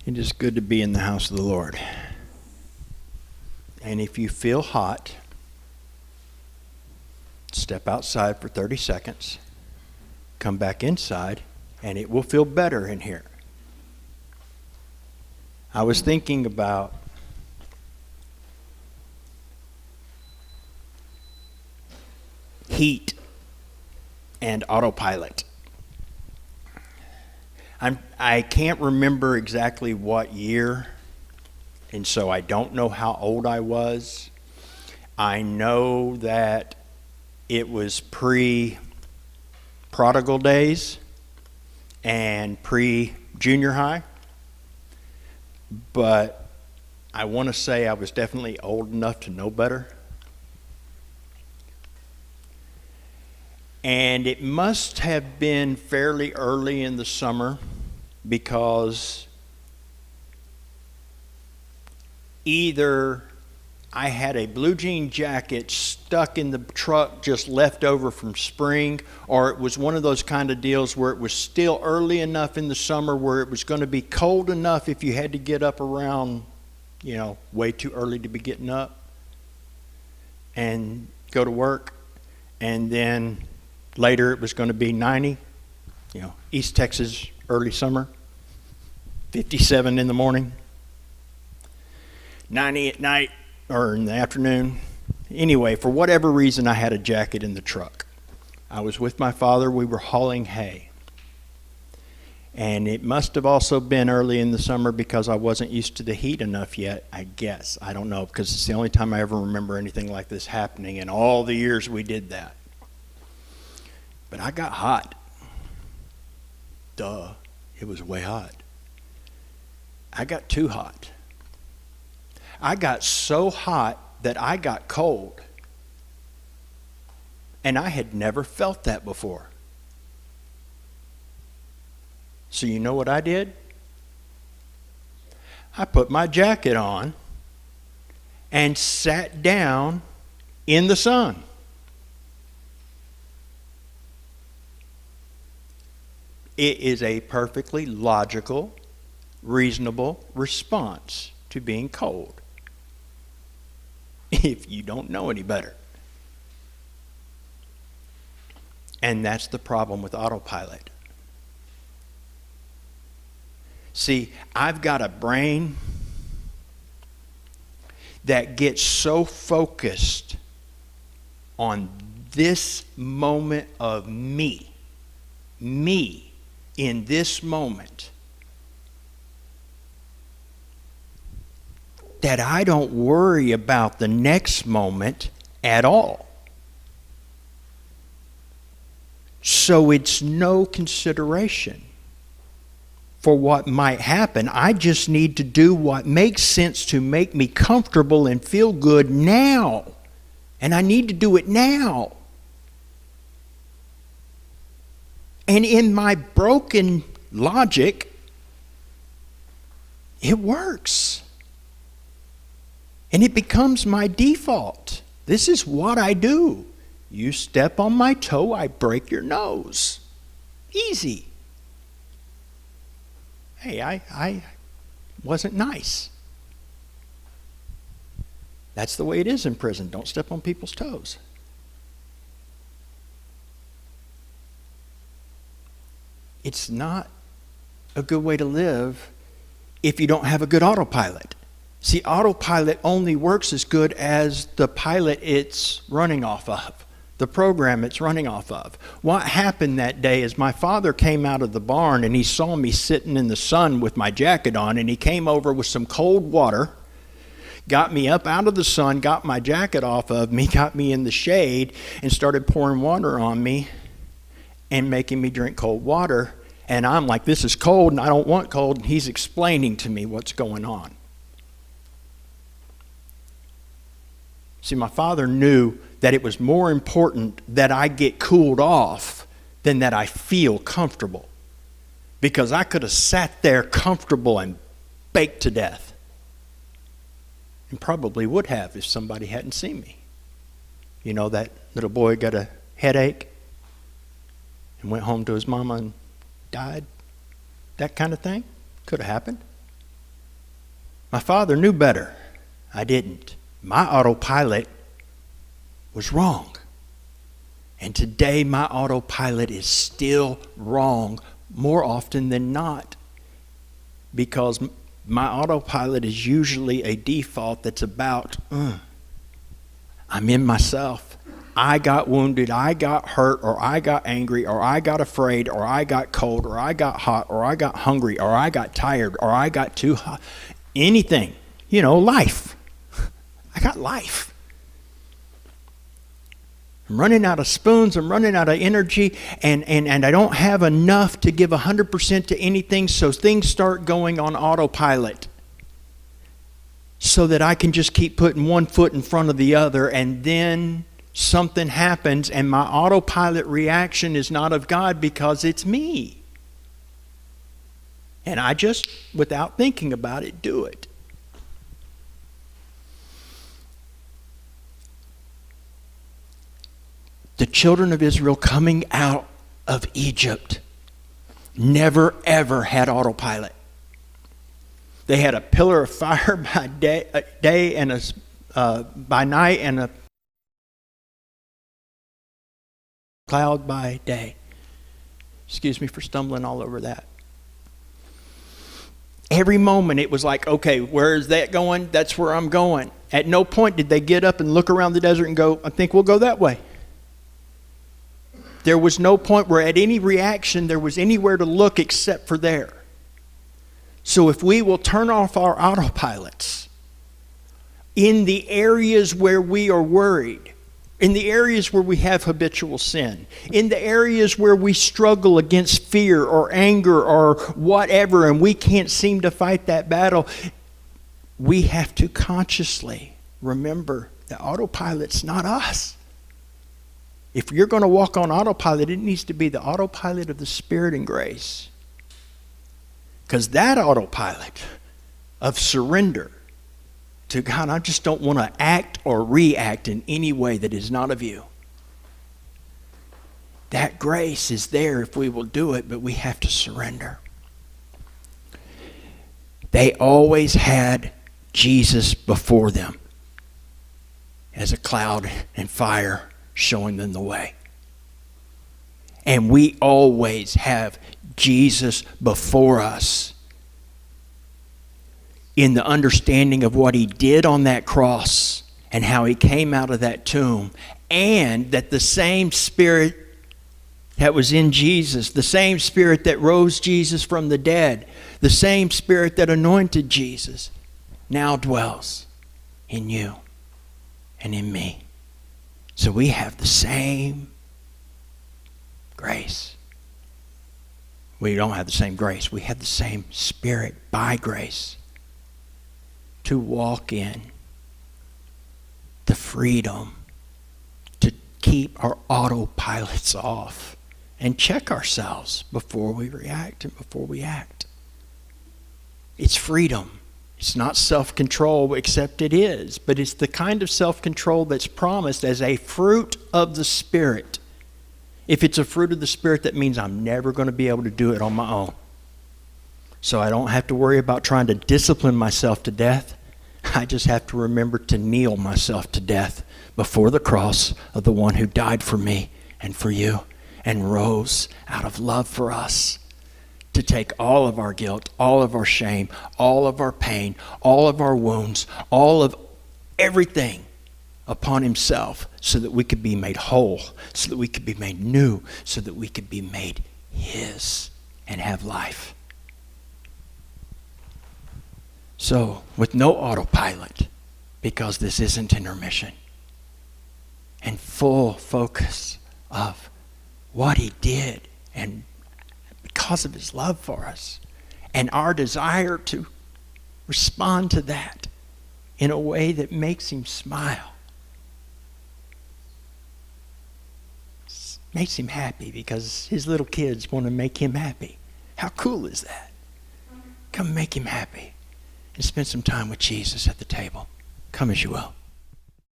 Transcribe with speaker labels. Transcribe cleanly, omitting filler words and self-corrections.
Speaker 1: It is good to be in the house of the Lord. And if you feel hot, step outside for 30 seconds, come back inside, and it will feel better in here. I was thinking about heat and autopilot. I can't remember exactly what year, and so I don't know how old I was. I know that it was pre-prodigal days and pre-junior high, but I want to say I was definitely old enough to know better. And it must have been fairly early in the summer, because either I had a blue jean jacket stuck in the truck just left over from spring, or it was one of those kind of deals where it was still early enough in the summer where it was going to be cold enough if you had to get up around, way too early to be getting up and go to work. And then later it was going to be 90, East Texas early summer, 57 in the morning, 90 at night or in the afternoon. Anyway, for whatever reason, I had a jacket in the truck. I was with my father. We were hauling hay. And it must have also been early in the summer because I wasn't used to the heat enough yet, I guess. I don't know, because it's the only time I ever remember anything like this happening in all the years we did that. But I got hot. Duh, it was way hot. I got too hot. I got so hot that I got cold. And I had never felt that before. So you know what I did? I put my jacket on and sat down in the sun. It is a perfectly logical, reasonable response to being cold, if you don't know any better. And that's the problem with autopilot. See, I've got a brain that gets so focused on this moment of me in this moment, that I don't worry about the next moment at all. So it's no consideration for what might happen. I just need to do what makes sense to make me comfortable and feel good now. And I need to do it now. And in my broken logic, it works. And it becomes my default. This is what I do. You step on my toe, I break your nose. Easy. Hey, I wasn't nice. That's the way it is in prison. Don't step on people's toes. It's not a good way to live if you don't have a good autopilot. See, autopilot only works as good as the pilot it's running off of, the program it's running off of. What happened that day is my father came out of the barn and he saw me sitting in the sun with my jacket on, and he came over with some cold water, got me up out of the sun, got my jacket off of me, got me in the shade, and started pouring water on me and making me drink cold water. And I'm like, this is cold and I don't want cold. And he's explaining to me what's going on. See, my father knew that it was more important that I get cooled off than that I feel comfortable. Because I could have sat there comfortable and baked to death. And probably would have if somebody hadn't seen me. You know, that little boy got a headache and went home to his mama and died. That kind of thing could have happened. My father knew better. I didn't. My autopilot was wrong. And today my autopilot is still wrong more often than not, because my autopilot is usually a default that's about, I'm in myself. I got wounded, I got hurt, or I got angry, or I got afraid, or I got cold, or I got hot, or I got hungry, or I got tired, or I got too hot. Anything. Life. I got life. I'm running out of spoons, I'm running out of energy, and I don't have enough to give 100% to anything, so things start going on autopilot so that I can just keep putting one foot in front of the other, and then something happens and my autopilot reaction is not of God because it's me. And I just, without thinking about it, do it. The children of Israel coming out of Egypt never ever had autopilot. They had a pillar of fire by day and by night, and a cloud by day. Excuse me for stumbling all over that. Every moment it was like, okay, where is that going? That's where I'm going. At no point did they get up and look around the desert and go, I think we'll go that way. There was no point where at any reaction there was anywhere to look except for there. So if we will turn off our autopilots in the areas where we are worried, in the areas where we have habitual sin, in the areas where we struggle against fear or anger or whatever, and we can't seem to fight that battle, we have to consciously remember that autopilot's not us. If you're going to walk on autopilot, it needs to be the autopilot of the Spirit and grace. Because that autopilot of surrender to God, I just don't want to act or react in any way that is not of you. That grace is there if we will do it, but we have to surrender. They always had Jesus before them as a cloud and fire showing them the way. And we always have Jesus before us in the understanding of what he did on that cross and how he came out of that tomb, and that the same Spirit that was in Jesus, the same Spirit that rose Jesus from the dead, the same Spirit that anointed Jesus, now dwells in you and in me. So we have the same grace. We don't have the same grace. We have the same Spirit by grace to walk in the freedom to keep our autopilots off and check ourselves before we react and before we act. It's freedom. It's not self-control, except it is. But it's the kind of self-control that's promised as a fruit of the Spirit. If it's a fruit of the Spirit, that means I'm never going to be able to do it on my own. So I don't have to worry about trying to discipline myself to death. I just have to remember to kneel myself to death before the cross of the one who died for me and for you and rose out of love for us, to take all of our guilt, all of our shame, all of our pain, all of our wounds, all of everything upon himself, so that we could be made whole, so that we could be made new, so that we could be made his and have life. So, with no autopilot, because this isn't intermission, and full focus of what he did and because of his love for us, and our desire to respond to that in a way that makes him smile, makes him happy because his little kids want to make him happy. How cool is that? Come make him happy and spend some time with Jesus at the table. Come as you will.